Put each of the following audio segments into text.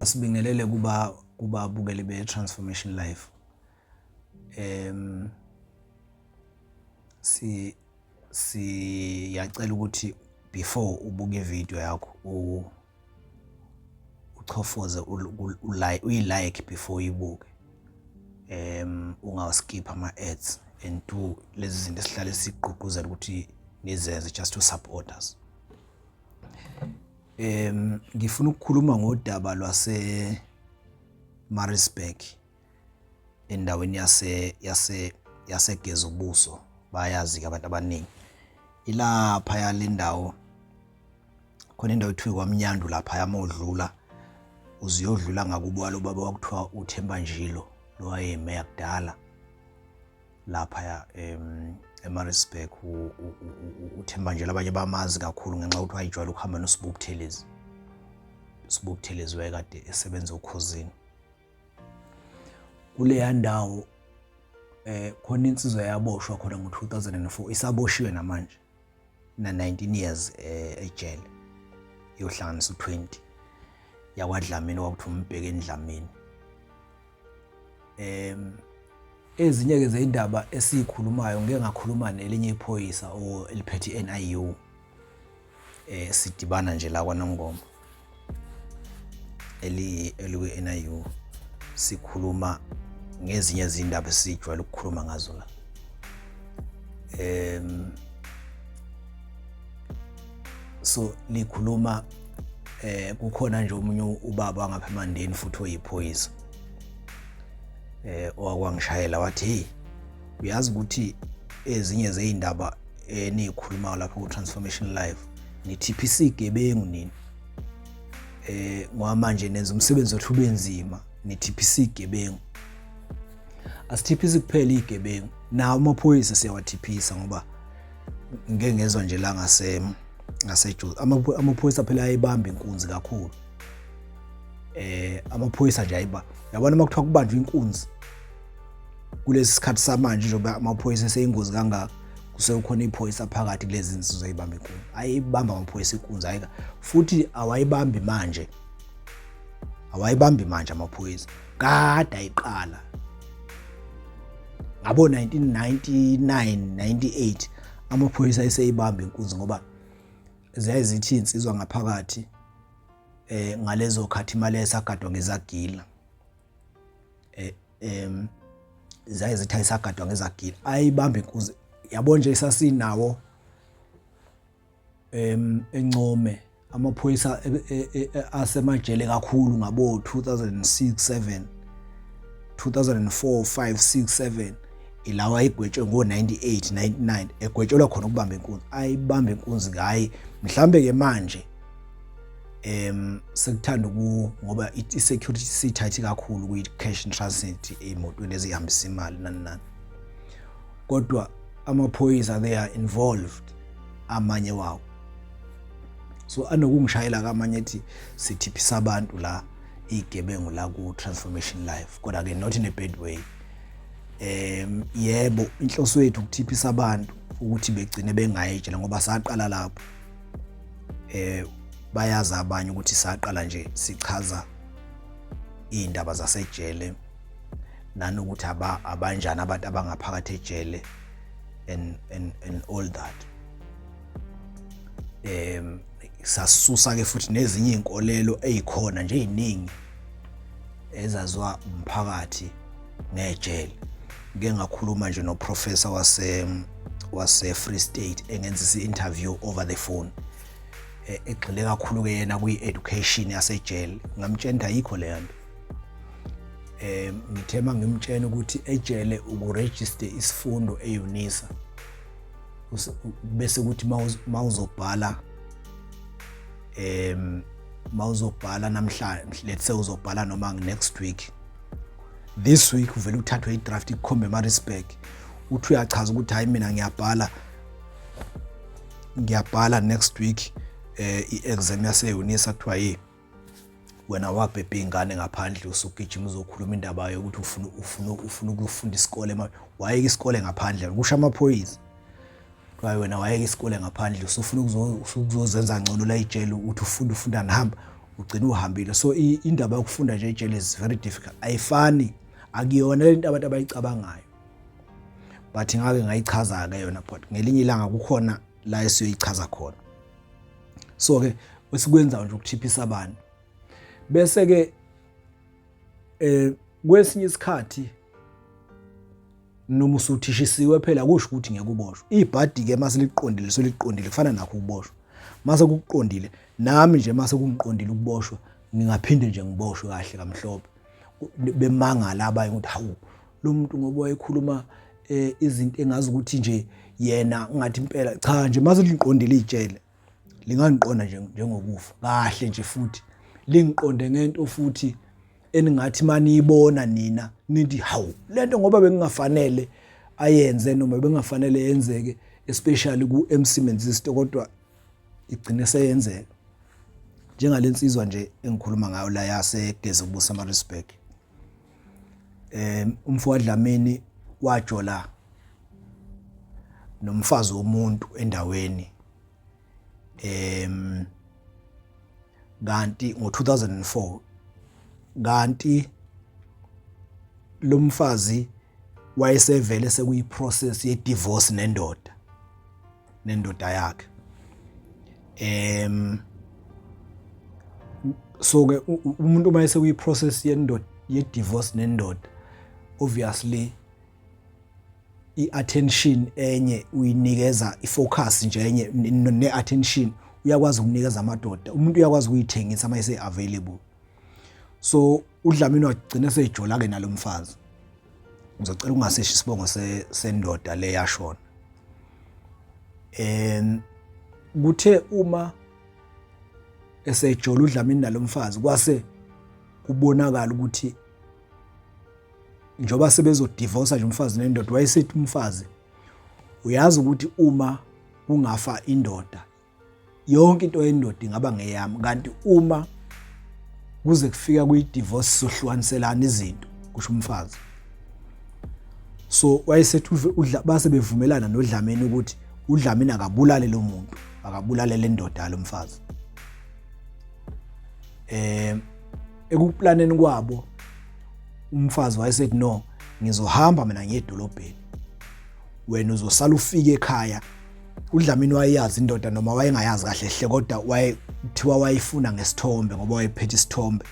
Asibingelele kuba bukele be-Transformation Life. Siyacela ukuthi before ubuke video yakho uchofoze uyi-like before ibuke. Ungaskip ama-ads and do lezi zinto esihlale sigqugquzela ukuthi nizenze just to support us. Ngifuna ukukhuluma ngodaba lwase Maritzburg endaweni yase Gezubuso, bayazi abantu abaningi. Ilapha yalendawo khona indawo ethiwa kwaMnyandu lapha yamodlula uziyodlula ngakubo lo baba wakuthiwa uThemba Njilo lo wayemeya kudala lapha eMaritzburg. uThemba Njilo abanye bamazi kakhulu ngenxa ukuthi wayijwayela ukuhamba noSibuthelezi. uSibuthelezi wayekade esebenza ukhosini kule ndawo. Khona insizwa yaboshwa khona ngo-2004 isaboshiwe namanje na 19 years ejele yohlanganisa u20 yakwaDlamini wakuthiwa umbheke eNdlamini. Ezinye ke zeindaba esikhulumayo ngeke ngakhuluma nelinye iphoyisa eliphethe NIU. Sidibana nje la kwaNongoma eliwe NIU sikhuluma ngezinye izindaba esijwayele ukukhuluma ngazo la. So likhuluma kukhona nje umunye ubaba ngapha eMandeni futhi oyiphoyisa owakwangishayela wathi hey, uyazi ukuthi ezinye zeindaba enikhuluma lapha ku-Transformation Life ni-TPC igebengu nini. Ngoba manje nenza umsebenzi wethu ubenzima ni-TPC igebengu. Asi-TPC kuphela igebengu nawo amaphoyisa siyawaTPisa ngoba ngeke ngezwe nje la ngaseJozi amaphoyisa phela ayibamba inkunzi kakhulu. Amaphoyisa nje ayiba yabona makuthiwa kubanjwa inkunzi kulesi sikhathi samanje njengoba amaphoyisa eseyingozi kangaka kusekukhona iphoyisa phakathi kulezi insizwa ezibamba inkunzi. Ayibamba amaphoyisa inkunzi ayika futhi awayibambi manje amaphoyisa kade ayiqala ngabo 1999 98 amaphoyisa eseyibamba inkunzi ngoba ziyazithi insizwa ngaphakathi ngalezo khathi imali esagadwa ngezagila. Zayizithi ayisagadwa ngezagila ayibamba inkunzi yabo nje sasinawo eNcome amaphoyisa asemajele kakhulu ngabo 2006 7 2004 5 6 7 ilawa ayigwetshwe ngo98 99 egwetshelwa khona ukubamba inkunzi. Ayibamba inkunzi ngayi mhlambe ke manje sekuthanda ngoba i-security sithathi kakhulu kwi-cash in transit emotweni ezihambisa imali nani. Kodwa amaphoyisa they are involved amanye wawo. So anokungishayela kamanye ethi sithiphisa abantu la igebengu la ku-Transformation Life kodwa ke not in a bad way. Yebo inhloso yethu ukuthiphisa abantu ukuthi begcine bengayijela ngoba saqala lapho. Bayazi abanye ukuthi saqala nje sichaza indaba zasejele nanokuthi abanjani abantu abangaphakathi ejele and all that. Sasusa ke futhi nezinye inkolelo ezikhona nje eziningi ezazwa umphakathi ngejele. Ngeke ngakhuluma nje noprofessor wase Free State engenza i-interview over the phone egxile kakhulu ke yena kwi-education yasejele. Ngamtshela ayikho le nto. Ngithema ngimtshela ukuthi ejele ukuregister isifundo eUNISA bese ukuthi mawuzobhala namhlanje let's say uzobhala noma next week this week uvela uthathwe idraft ikhombe eMaritzburg uthi uyachaza ukuthi hayi mina ngiyabhala next week i-exam yaseUNISA kuthiwa wena wabhebhe ingane ngaphandle usugijima uzokhuluma indaba yokuthi ufuna ukufunda isikole wayeka isikole ngaphandle kusho amaphoyisa. Wena wayeka isikole ngaphandle usufuna ukuzozenza ngcono la ejele uthi ufunda nahamba ugcina uhambile. So indaba yokufunda nje ejele is very difficult, ayifani, akuyona lento abantu abayicabangayo, but ngake ngayichaza-ke yona, but ngelinye ilanga kukhona la esiyoyichaza khona. So-ke esikwenzayo nje ukuthiphisa abantu. Bese-ke kwesinye isikhathi noma usuthishisiwe phela kusho ukuthi ngeke uboshwe. Ibhadi-ke mase liqondile soliqondile kufana nakho ukuboshwa. Mase kuqondile nami nje mase kungiqondile ukuboshwa ngingaphinde nje ngiboshwe kahle kamhlophe. Bemangala abanye ukuthi hawu lo muntu ngoba wayekhuluma izinto engazi ukuthi nje yena ngathi impela cha nje mase liqondile ijele lingangiqonda nje njengokufa kahle nje futhi lingiqonde ngento futhi eningathi maniyibona nina nithi hawu lento ngoba bengingafanele ayenze noma bengafanele yenzeke, especially ku MC Menzisto, kodwa igcine seyenzeka njengalensizwa nje engikhuluma ngayo la yase Gezubusa Maritzburg. Umfowabo Dlamini wajola nomfazi womuntu endaweni kanti ngo-2004 kanti lo mfazi wayesevele sekuyiprocess ye-divorce nendoda yakhe. So-ke umuntu uma esekuyiprocess ye-divorce nendoda, obviously i-attention enye uyinikeza, i-focus nje enye ne-attention uyakwazi ukunikeza amadoda, umuntu uyakwazi ukuyithengisa uma ese-available. So uDlamini wagcina seyijola-ke nalo mfazi. Ngizocela ungasesho isibongo sendoda le yashona. Kuthe uma esejola uDlamini nalo mfazi kwase kubonakala ukuthi njoba sebezodivorce nje umfazi nendoda, wayesethi umfazi uyazi ukuthi uma kungafa indoda yonke into yendoda ingaba ngeyami, kanti uma kuze kufika kuyi-divorce sohlukaniselana izinto, kusho umfazi. So wayesethi base bevumelana noDlamini ukuthi uDlamini akabulale lo muntu, akabulale le ndoda lo mfazi. Ekuplaneni kwabo umfazi wayesethi no, ngizohamba mina ngiyedolobheni, wena uzosala ufike ekhaya. uDlamini wayeyazi indoda noma wayengayazi kahle hle, kodwa wayethiwa wayifuna ngesithombe ngoba wayephethe isithombe,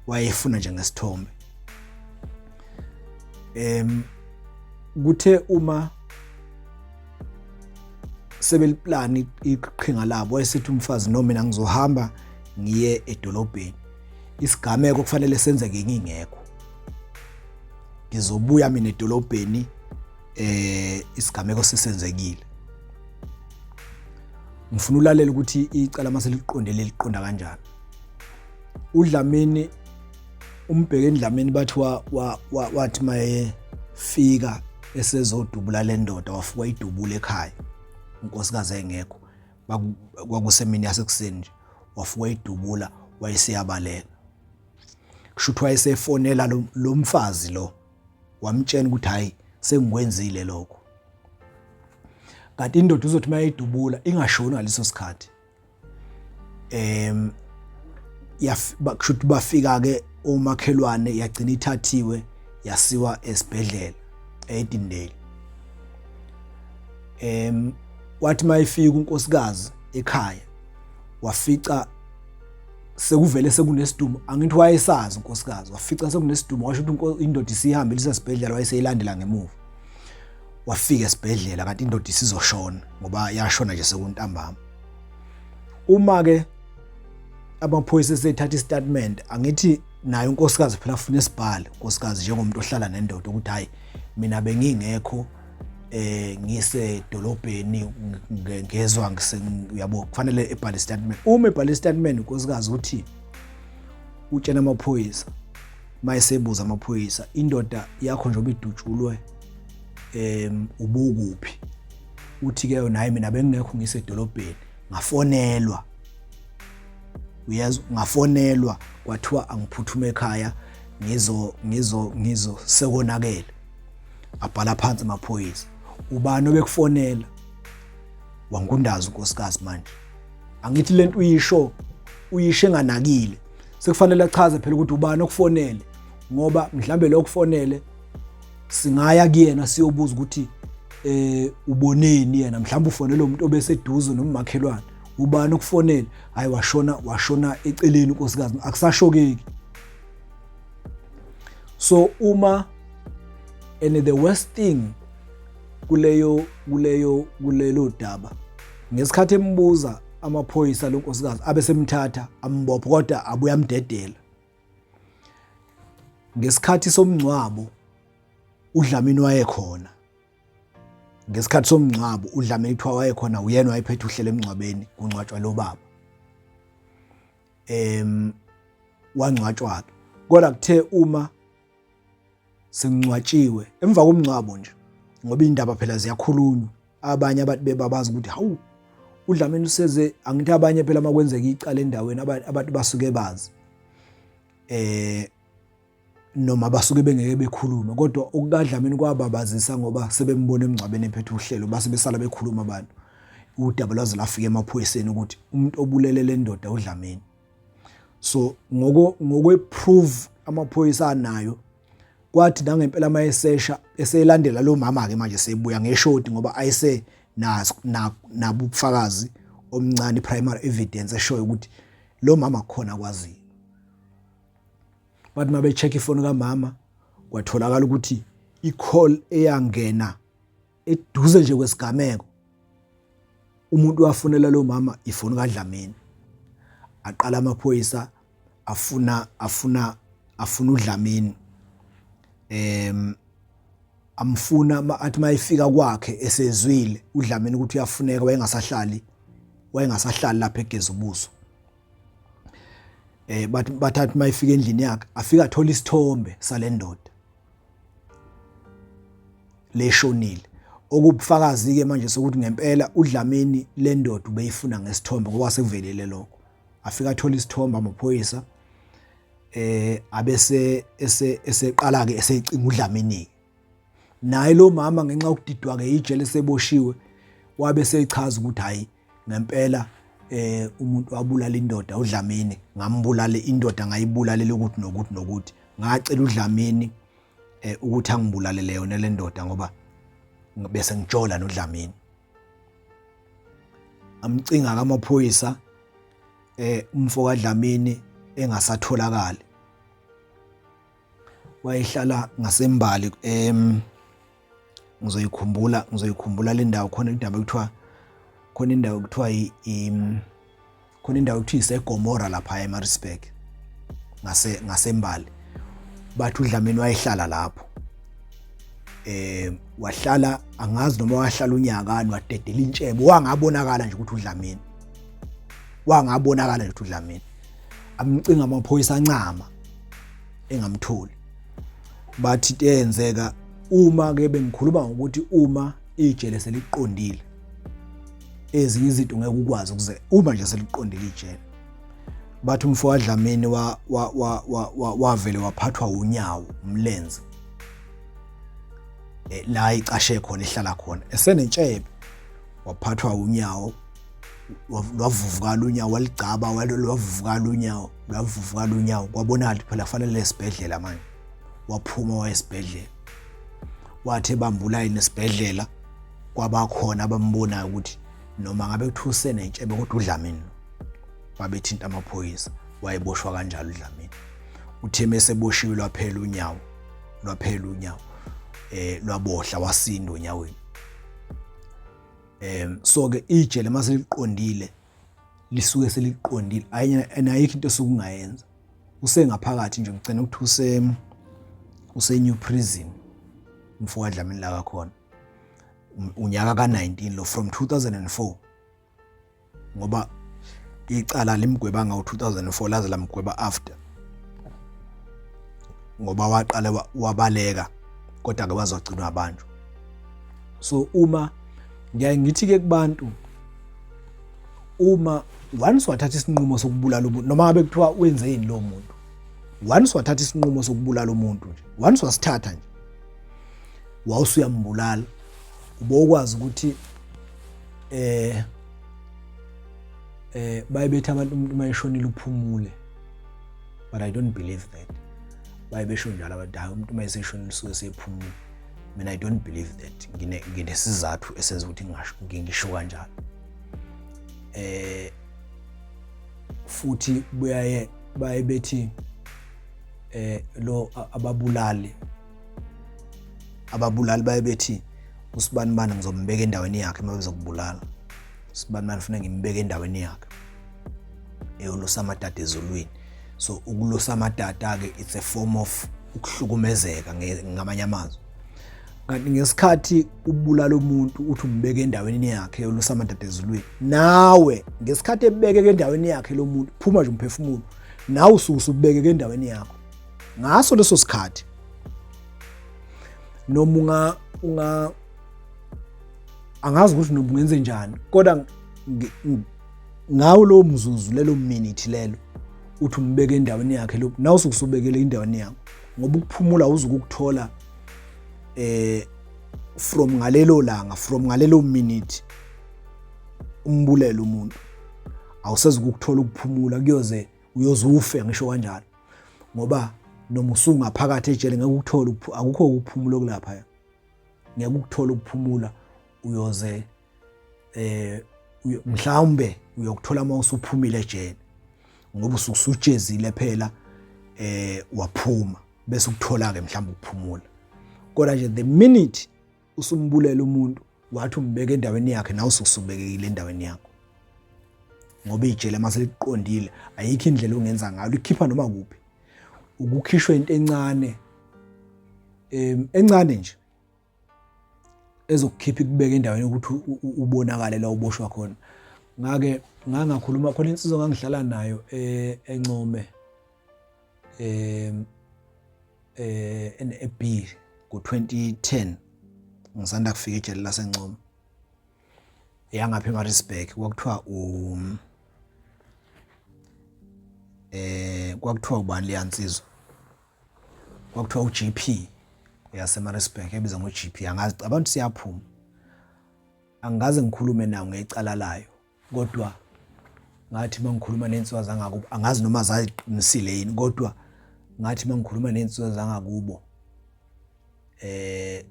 wayefuna nje ngesithombe. Kuthe uma sebeliplani iqhinga labo, wayesethi umfazi no, mina ngizohamba ngiye edolobheni, isigameko kufanele senzeke ngingekho, ngizobuya mina edolobheni isigameko sesenzekile. Ngifuna ulalela ukuthi icala mase liqondele liqonda kanjani. uDlamini umbheke Dlamini bathi wathi mayefika esezodubula le ndoda, wafika idubula ekhaya, unkosikazi engekho, kwakusemini yasekuseni nje, wafika idubula wayeseyabaleka. Kusho ukuthi wayesefonela lo mfazi lo, wamtshela ukuthi hayi sengikwenzile lokho. Kanti indoda uzothi mayidubula ingashoni ngaleso sikhathi. Kusho ukuthi bafika-ke omakhelwane, yagcina ithathiwe yasiwa esibhedlela eDindeli. Wathi mayifika unkosikazi ekhaya wafica sekuvele sekunesidumo, angithi wayesazi unkosikazi, wafica sekunesidumo, washo ukuthi indoda isihambile isesibhedlela, wayeseyilandela ngemuva. Wafika esibhedlela kanti indoda isizoshona ngoba yashona nje sekuntambama. Uma-ke amaphoyisa esethatha istatement, angithi naye unkosikazi phela ufuna isibhale, unkosikazi njengomuntu ohlala nendoda, ukuthi hayi mina bengingekho ngisedolobheni ngezwe uyabo, kufanele ebhale istatement. Uma ebhale istatement unkosikazi uthi utshena amaphoyisa, mayesebuza amaphoyisa, indoda yakho njengoba idutshulwe ubukuphi, uthi-ke yona hayi mina bengingekho ngisedolobheni, ngafonelwa, uyazi, ngafonelwa kwathiwa angiphuthume ekhaya ngizo sekonakele. Abhala phansi amaphoyisa, ubani obekufonela? Wangundaza unkosikazi manje. Angithi lento uyisho enganakile, sekufanele achaze phela ukuthi ubani okufonele, ngoba mhlambe lokufonele singaya kuyena siyobuza ukuthi uboneni yena, mhlawumbe ufonele umuntu obeseduze nomakhelwane, ubani okufonele, hayi washona eceleni unkosikazi, akusashokeki. So uma and the worst thing kulelo daba, ngesikhathi embuza amaphoyisa lo nkosikazi abesemthatha ambopha kodwa abuya amdedela. Ngesikhathi somngcwabo uDlamini wayekhona. Ngesikhathi somngcwabo uDlamini kuthiwa wayekhona, uyena wayephethe uhlelo emngcwabeni kungcwatshwa lo baba. Wangcwatshwa ke. Kodwa kuthe uma sengcwatshiwe emva komngcwabo nje, ngoba indaba phela ziyakhulunywa, abanye abantu bebabaza ukuthi hawu uDlamini useze, angithi abanye phela makwenzeka icala endaweni abantu basuke bazi noma basuke bengeke bekhuluma, kodwa okukaDlamini kwababazisa ngoba sebembona emngcwabeni ephethe uhlelo, base besala bekhuluma abantu. Udaba lwaze lafika emaphoyiseni ukuthi umuntu obulele le ndoda uDlamini. So ngokwe-prove amaphoyisa anayo, kwathi nangempela mayesesha eselandela lo mama ke manje sebuya ngeshoti ngoba ayise nabo ubufakazi omncane, primary evidence eshoyo ukuthi lo mama khona kwazi. Bathi mabe check ifoni kaMama kwatholakala ukuthi i-call eyangena eduze nje kwesigameko, umuntu wafonela lo mama ifoni kaDlamini. Aqala amaphoyisa afuna uDlamini, amfuna athi mayifika kwakhe esezwile uDlamini ukuthi uyafuneka, wayengasahlali lapha egeza ubuso. Bathathi mayifika endlini yakhe afika athola isithombe sale ndoda leshonile, okubufakazi ke manje sokuthi ngempela uDlamini le ndoda ubeyifuna ngesithombe ngoba sekuvelele lokho. Afika athola isithombe amaphoyisa, abese eseqala ke esecinga uDlamini. Naye lo mama ngenxa yokudidwa ke ijele seboshiwe, wabe sechaza ukuthi hayi ngempela umuntu wabulala indoda uDlamini, ngambulala indoda ngayibulalela ukuthi nokuthi nokuthi, ngacela uDlamini ukuthi angibulalele yona le ndoda ngoba bese ngitshola noDlamini. Amcinga kamaphoyisa umfo kaDlamini engasatholakala, wayehlala ngaseMbali. Ngizoyikhumbula le ndawo, khona indaba ekuthiwa khona indawo ekuthiwa iseGomora lapha eMaritzburg ngaseMbali. Bathi uDlamini wayehlala lapho, wahlala angazi noma wahlala unyakani, wadedela intshebo, wangabonakala nje ukuthi uDlamini, amcinga amaphoyisa ancama engamtholi. Bathi tenzeka uma ke bengikhuluma ngokuthi uma ijele seliqondile, ezinye izinto ngeke ukwazi ukuze uma nje seliqondile ijele. Bathi umfo kaDlamini wavele waphathwa unyawo, umlenze, la icashe khona ehlala khona, esenentshebe waphathwa unyawo, lwavuvukala unyawo, waligcaba lwavuvukala unyawo, kwabonakala phela kufanele esibhedlela manje. Waphuma wayesibhedlela, wathi bambula nesibhedlela, kwabakhona abambonayo ukuthi noma ngabe kuthiwa usenentshebe kodwa uDlamini wabethinta amaphoyisa, wayeboshwa kanjalo uDlamini. Uthe meseboshiwe lwaphela unyawo, lwabohla, wasinda onyaweni. So ke ijele mase liqondile, lisuke seliqondile, ayikho into sokungayenza. Usengaphakathi nje, ngicela ukuthi use-New Prison umfo kaDlamini la khona unyaka ka-19 lo, from 2004, ngoba icala limgweba ngawo-2004 laze lamgweba after, ngoba waqala wabaleka kodwa ke wazogcinwa abantu. So uma ngithi-ke kubantu, uma once wathatha isinqumo sokubulala umuntu, noma ngabe kuthiwa wenzeni lo muntu, once wathatha isinqumo sokubulala umuntu nje, once wasithatha nje, wawusuyambulala, ubokwazi ukuthi bayebethi abantu umuntu mayeshonile uphumule, but I don't believe that. Bayebesho njalo abantu hayi umuntu mayeseshona lisuke sephumula. Mina I don't believe that. Nginesizathu esenza ukuthi ngisho kanjalo. Futhi buyaye bayebethi lo ababulali bayebethi usibanibani ngizombeka endaweni yakhe mabezokubulala. Usibanibani ufuna ngimbeke endaweni yakhe. Ulusa amadada ezulwini. So ukulusa amadada ke it's a form of ukuhlukumezeka ngamanye amazwi. Kanti ngesikhathi ubulala umuntu uthi umbeke endaweni yakhe ulusa amadada ezulwini, nawe ngesikhathi ebeke endaweni yakhe lo muntu phuma nje umphefumulo, nawe usubeke endaweni yakho ngaso leso sikhathi. Noma angazi ukuthi noma ungenze njani, kodwa ngawo lo mzuzu lelo minute lelo uthi umbeke endaweni yakhe lo, nawe usukusubekele endaweni yakho, ngoba ukuphumula uzukuthola from ngalelo langa, from ngalelo minute umbulela umuntu. Awusezi ukuthola ukuphumula kuyoze uyozufe ngisho kanjalo, ngoba noma usungaphakathi ejele ngeke ukuthola akukho ukuphumula kulapha. Ngeke ukuthola ukuphumula uyoze mhlawumbe uyokuthola mawusuphumile ejele ngoba usujezile phela waphuma bese ukuthola ke mhlawumbe ukuphumula. Kodwa nje the minute usumbulela umuntu wathi umbeke endaweni yakhe, nawe ususubekile endaweni yakho, ngoba ijele mase liqondile ayikho indlela ongenza ngayo, likhipha noma kuphi. Ukukhishwa into encane nje ezokukhipha ikubeka endaweni ukuthi ubonakale la uboshwa khona. Ngake ngakhuluma khona insizwa ngangihlala nayo eNcome eB ngo-2010 ngisanda kufika ejele laseNcome yangapha eMaritzburg. Kwakuthiwa ubani leyansizwa, kwakuthiwa uGP yaseMaritzburg ebiza ngoGP. Angazi abantu siyaphuma, angaze ngikhulume nawo ngecala layo, kodwa ngathi mangikhuluma nensizwa zangakubo, angazi noma zayiqinisile yini, kodwa ngathi mangikhuluma nensizwa zangakubo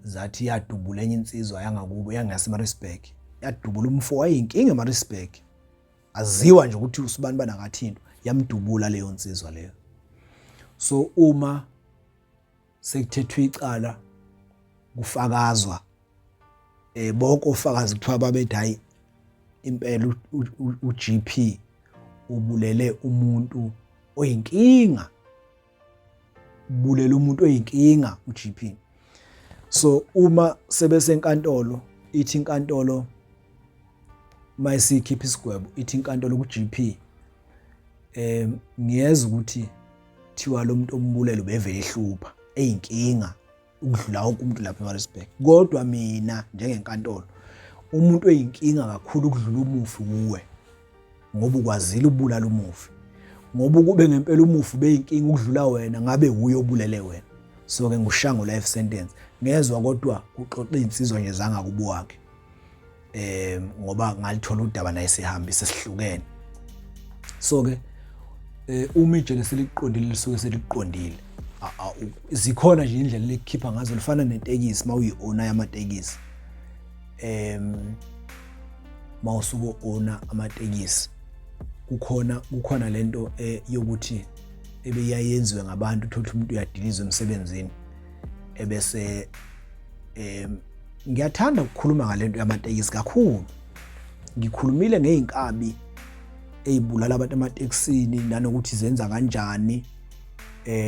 zathi yadubula enye insizwa yangakubo yangaseMaritzburg, yadubula umfo wayinkinga eMaritzburg, aziwa nje ukuthi usibanibani akathinto, yamdubula leyo nsizwa leyo. So uma sekuthethwe icala kufakazwa bonke ofakazi kuthiwa babethi hayi impela uGP ubulele umuntu oyinkinga, ubulele umuntu oyinkinga uGP. So uma sebesenkantolo, ithi inkantolo mayisikhipha isigwebo, ithi inkantolo kuGP ngiyeza ukuthi thiwa lo muntu ombulele ubevele ehlupha eyinkinga ukudlula wonke umuntu lapha eMaritzburg. Kodwa mina njengenkantolo, umuntu oyinkinga kakhulu ukudlula umufi kuwe, ngoba ukwazile ubulala umufi, ngoba kube ngempela umufi beyinkinga ukudlula wena, ngabe uye obulele wena. So ke ngushango life sentence ngezwe, kodwa uxoxa insizwa nje zangakubo wakhe ngoba ngalithola udaba naye sihamba sesihlukene. So ke uma ijele seliqondile lisuke seliqondile, zikhona nje indlela lekhipha ngazo, lifana netekisi mawuyi-owner yamatekisi. Mawusuko owner amatekisi kukhona lento yokuthi ebeyayenziwe ngabantu, uthola umuntu uyadilizwa emsebenzini ebese ngiyathanda ukukhuluma ngalento yamatekisi kakhulu. Ngikhulumile ngeinkabi ezibulala abantu ematekisini nanokuthi zenza kanjani,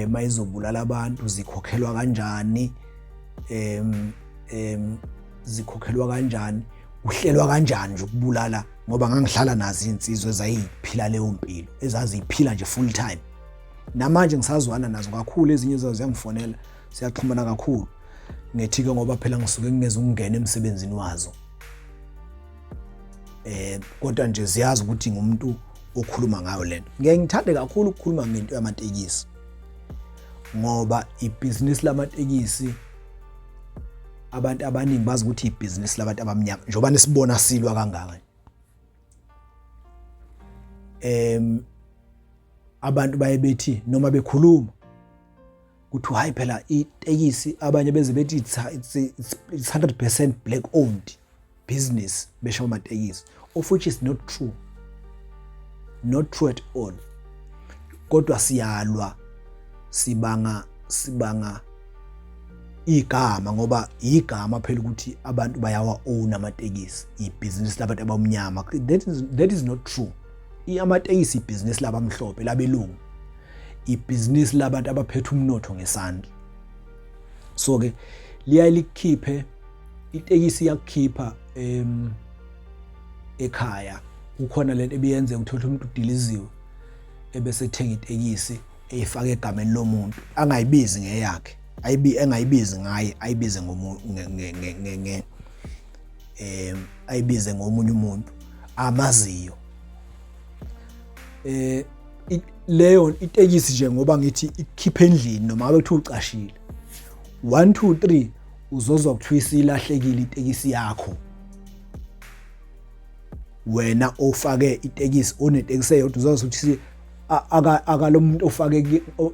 mayizobulala abantu zikhokhelwa kanjani, zikhokhelwa kanjani, uhlelwa kanjani nje ukubulala, ngoba ngangihlala nazi insizwe ezayiphila leyo mpilo, ezaziphila nje full time. Namanje ngisazwana nazo kakhulu, ezinye zazo ziyangifonela, siyaxhumana kakhulu. Ngethi ke ngoba phela ngisuke ngingeze ukungena emsebenzini wazo, kodwa nje ziyazi ukuthi ngumuntu okhuluma ngayo lento. Ngeke ngithande kakhulu ukukhuluma ngento yamatekisi, ngoba ibhizinisi lamatekisi abantu abaningi bazi ukuthi ibhizinisi labantu abamnyama njengoba nesibona silwa kangaka. abantu baye bethi noma bekhuluma ukuthi hayi phela itekisi abanye beze bethi it's 100% black owned business besho amatekisi, of which is not true. Not true at all. Kodwa siyalwa sibanga igama ngoba igama phela ukuthi abantu bayawa own amatekisi, ibusiness labantu abamnyama. That is not true. Amatekisi ibusiness labamhlophe labelungu, ibusiness labantu abaphethe umnotho ngesandla. So ke liyayikhiphe itekisi yakukhipha ekhaya, kukhona lento ebiyenze ukuthola umuntu udiliziwe ebese ethenga itekisi eyifaka egameni lomuntu, angayibizi ngeyakhe, engayibizi ngaye, ayibize ayibize ngomunye umuntu amaziyo. Leyo itekisi nje ngoba ngithi ikhipha endlini noma ngabe kuthi ucashile 1 2 3 uzozwa kuthiwa isilahlekile itekisi yakho. Wena ofake itekisi onetekisi eyodwa uzozwa ukuthi akalomuntu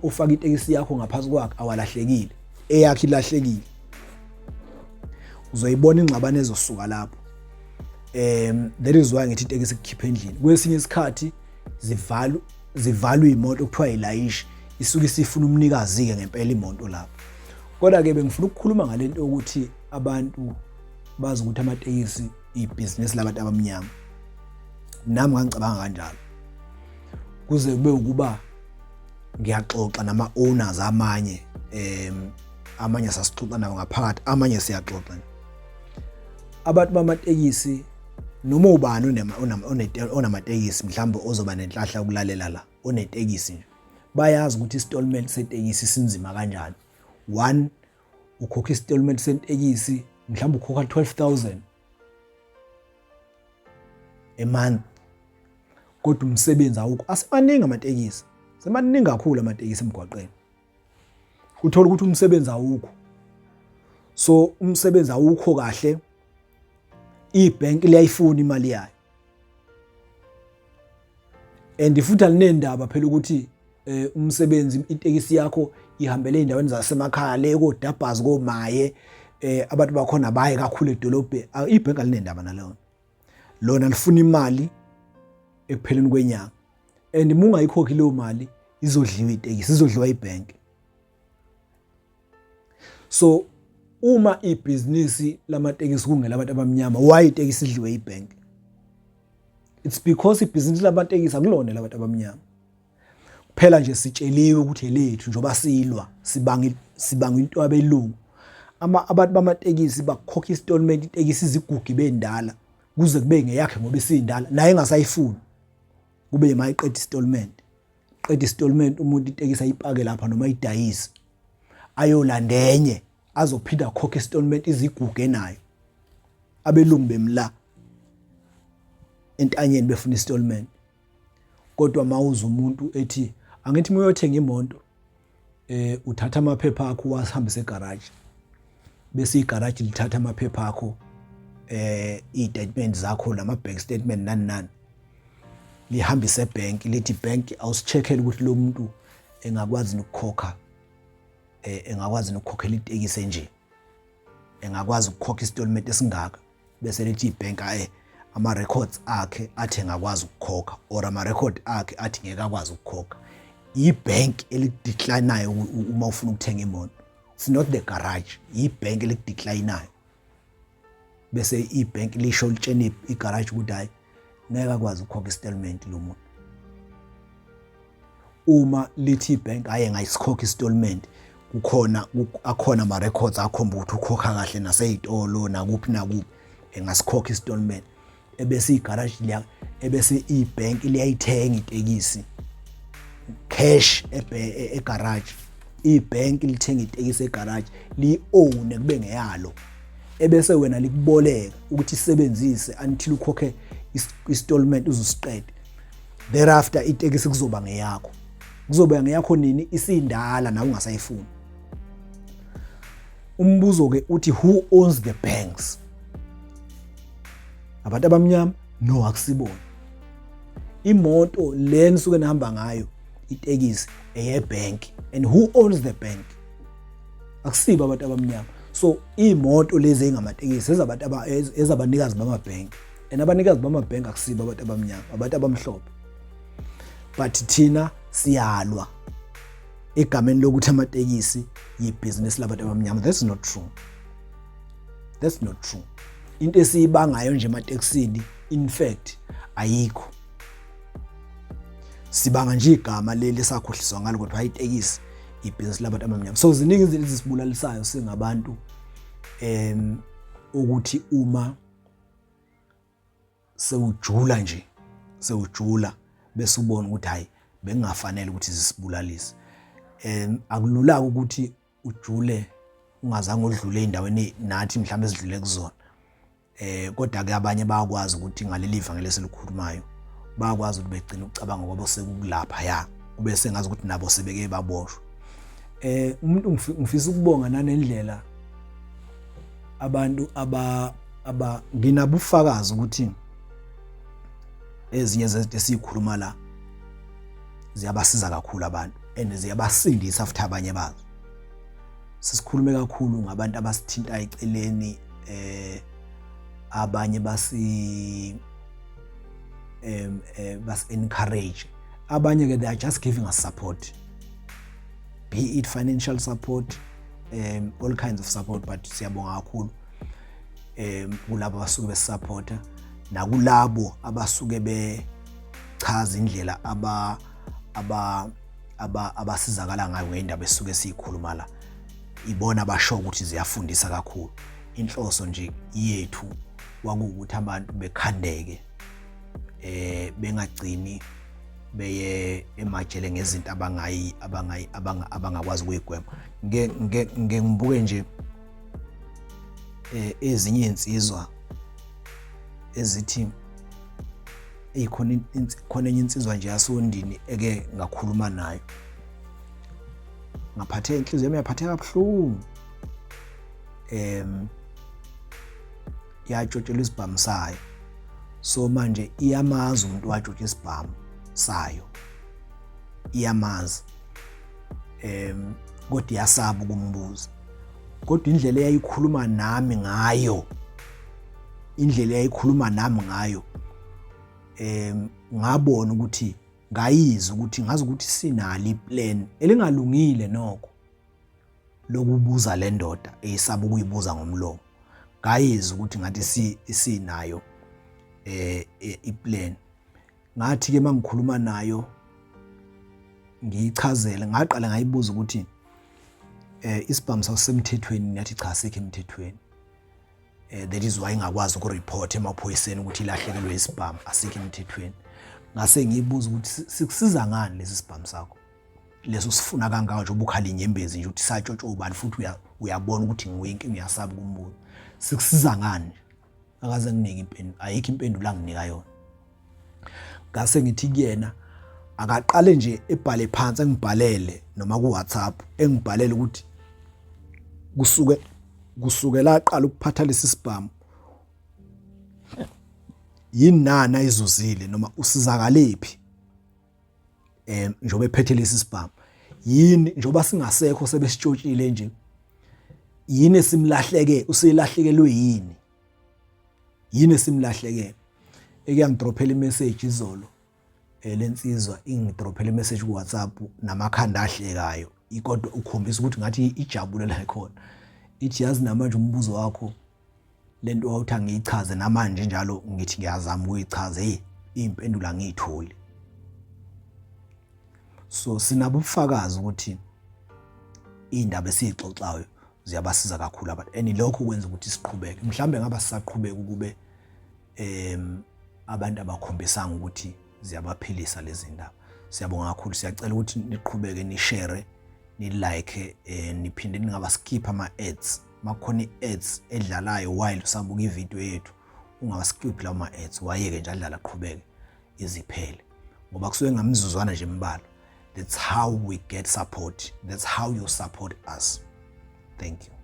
ofake itekisi yakho ngaphansi kwakhe awalahlekile, eyakhe ilahlekile. Uzoyibona ingxabano ezosuka lapho. That is why ngithi itekisi kukhipha endlini. Kwesinye isikhathi zivalwe imoto okuthiwa ilayisha, isuke isifuna umnikazi ke ngempela imoto lapho. Kodwa ke bengifuna ukukhuluma ngalento ukuthi abantu bazi ukuthi amatekisi ibusiness labantu abamnyama. Nami ngicabanga kanjalo. Kuze kube ukuba ngiyaxoxa nama owners amanye sasixoxa nawo ngaphakathi, amanye siyaxoxa. Abantu bamatekisi noma ubani onamatekisi mhlawumbe ozoba nenhlahla ukulalela la onetekisi nje bayazi ukuthi installment setekisi sinzima kanjani. 1 ukhokha installment setekisi mhlawumbe ukhokha 12,000 a month, kodwa umsebenzi awukho. Asemaningi amatekisi, semaningi kakhulu amatekisi emgwaqeni, uthola ukuthi umsebenzi awukho. So umsebenzi awukho kahle, ibank liyayifuna imali yayo, and futhi alinendaba phela ukuthi umsebenzi itekisi yakho ihambele endaweni zasemakhaya le kodabhazi komaye, abantu bakhona baye kakhulu edolobheni. Ibank alinendaba nalona, lona lifuna imali ekupheleni kwenyanga, and mungayikhokhi leyo mali izodliwa itekisi, izodliwa ibank. So uma ibhizinisi lamatekisi kungela abantu abamnyama, why itekisi idliwe ibank? It's because ibhizinisi lamatekisi akulona labantu abamnyama. Kuphela nje sitsheliwe ukuthi lethu njoba silwa sibanga into abelungu. Abantu bamatekisi bakhokha installment itekisi izigugi bendala kuze kube ngeyakhe ngoba isindala naye engasayifuni kube mayiqeda installment. Qeda installment umuntu itekisi ayipake lapha noma idayisi ayolanda enye azophinda khokha installment iziguge nayo. Abelungu bemla entanyeni befuna installment. Kodwa mawuza umuntu ethi angithi uyothenga imoto, uthatha amaphepha akho wasihambisa egarage, bese igarage lithatha amaphepha akho, i-statement zakho lama bank statement nani lihambise ebank, lithi bank awusicheckele ukuthi lo muntu engakwazi ukukhokha, engakwazi ukukhokhela itekisi nje, engakwazi ukukhokha installment esingaka. Bese lithi ibank ama records akhe athi engakwazi ukukhokha, or ama record akhe athi ngeke akwazi ukukhokha. Ibank elideclineayo uma ufuna ukuthenga imoto. It's not the garage, ibank elideclineayo. Bese ibank lisho litshene igarage ukuthi hayi ngeke akwazi ukukhokha installment lo muntu. Uma lithi ibank aye ngayisikhokha installment, akhona ama records akhomba ukuthi ukhokha kahle nasezitolo nakuphi engasikhokha installment. Ebese igarage ebese ibank liyayithenga itekisi cash egarage. Ibank lithenga itekisi egarage li-own kube ngeyalo, ebese wena likuboleka ukuthi isebenzise until ukhokhe installment uzusiqede. Thereafter itekisi kuzoba ngeyakho. Kuzoba ngeyakho nini? Isindala nawe ungasayifuni. Umbuzo ke uthi who owns the banks? Abantu abamnyama? No, akusibona. Imoto le nisuke nihamba ngayo itekisi eyebank, and who owns the bank? Akusibo abantu abamnyama. So imoto lezi engamatekisi ezabanikazi bamabhenki, and abanikazi bamabhenki akusibo abantu abamnyama, abantu abamhlophe. But thina siyalwa egameni lokuthi amatekisi yibhizinisi labantu abamnyama. That's not true. That's not true. Into esiyibangayo nje ematekisini in fact ayikho. Sibanga nje igama leli sakhohliswa ngalo ukuthi hayi itekisi ibhizinisi labantu abamnyama. So ziningi izinto ezisibulalisayo singabantu ukuthi uma sewujula bese ubona ukuthi hayi bengafanele ukuthi zisibulalise. Akulula ukuthi ujule ungazange udlule endaweni nathi mhlawumbe esidlule kuzona. Kodwa ke abanye bayakwazi ukuthi ngaleli ivangeli eselikhulumayo bayakwazi ukuthi begcina ukucabanga kwabo sekukulapha ya ube sengazi ukuthi nabo sebeke baboshwa. Umuntu ngifisa ukubonga nanendlela abantu nginabufakazi ukuthi ezinye zezinto esikhuluma la ziyabasiza kakhulu abantu and ziyabasindisa futhi abanye bazo. Sisikhulume kakhulu ngabantu abasithinta eceleni, abanye basi encourage, abanye ke they are just giving us support, be it financial support, all kinds of support. But siyabonga kakhulu kulabo abasuke besupporta nakulabo abasuke bechaza indlela abasizakala ngayo ngendaba esuke siyikhuluma la. Ibona basho ukuthi ziyafundisa kakhulu. Inhloso nje yethu wakuwukuthi abantu bekhandeke, bengagcini beye emajele ngezinto abangakwazi ukuyigwema. Ngibuke nje ezinye insizwa ezithi khona enye insizwa nje yasondini eke ngakhuluma nayo, ngaphathe inhliziyo yami yaphatheka kabuhlungu. Yatshotshelwa isibhamu sayo, so manje iyamazi umuntu watshotshwa isibhamu sayo, iyamazi, kodwa iyasaba ukumbuza. Kodwa indlela eyayikhuluma nami ngayo, ngabona ukuthi ngazi ukuthi sinali plan elingalungile nokho lokubuza le ndoda eyisaba ukuyibuza ngomlomo. Ngayizi ukuthi ngathi sinayo iplan. Ngathi ke mangikhuluma nayo ngiyichazele, ngaqala ngayibuza ukuthi isibhamu sasemthethweni, yathi cha asikho emthethweni. That is why ngakwazi ukureport emaphoyiseni ukuthi ilahlekelwe isibhamu, asikho emthethweni. Ngase ngiyibuza ukuthi sikusiza ngani lesi sibhamu sakho leso sifuna kangaka nje ubukhala inyembezi nje ukuthi satshotshwa ubani futhi uyabona ukuthi ngiwinki ngiyasaba ukumbuza sikusiza ngani. Akaze nginike impendulo, ayikho impendulo anginika yona. Ngase ngithi kuyena akaqale nje ebhale phansi, engibhalele noma ku WhatsApp, engibhalele ukuthi kusukela aqala ukuphatha lesi sibhamu yini nana izuzile noma usizakalephi njobe ephethe lesi sibhamu, yini njoba singasekho sebesitshotshile nje, yini esimlahleke, uselahlekelwe yini esimlahlekele. Ekuyangidrophela imessage izolo lensizwa ingidrophela imessage ku WhatsApp namakhanda ahlekayo, ikodwa ukhombisa ukuthi ngathi ijabulela khona. Ithi yazi namanje umbuzo wakho lento awuthi angiyichaze namanje njalo ngithi ngiyazama ukuyichaza, impendulo angiyitholi. So sinabufakazi ukuthi indaba esixoxayo ziyabasiza kakhulu abantu, and lokho kwenza ukuthi siqhubeke. Mhlambe ngaba sisaqhubeka ukube abantu abakhombisanga ukuthi ziyabaphilisa lezi ndaba. Siyabonga kakhulu, siyacela ukuthi niqhubeke ni-share, ni-like, niphinde ningaba skip ama-ads. Makhona i-ads edlalayo while usabuka ivideo yethu, ungaba skip lawo ma-ads, wayeke nje adlala aqhubeke iziphele ngoba kusuke ngamizuzwana nje imbalo. That's how we get support. That's how you support us. Thank you.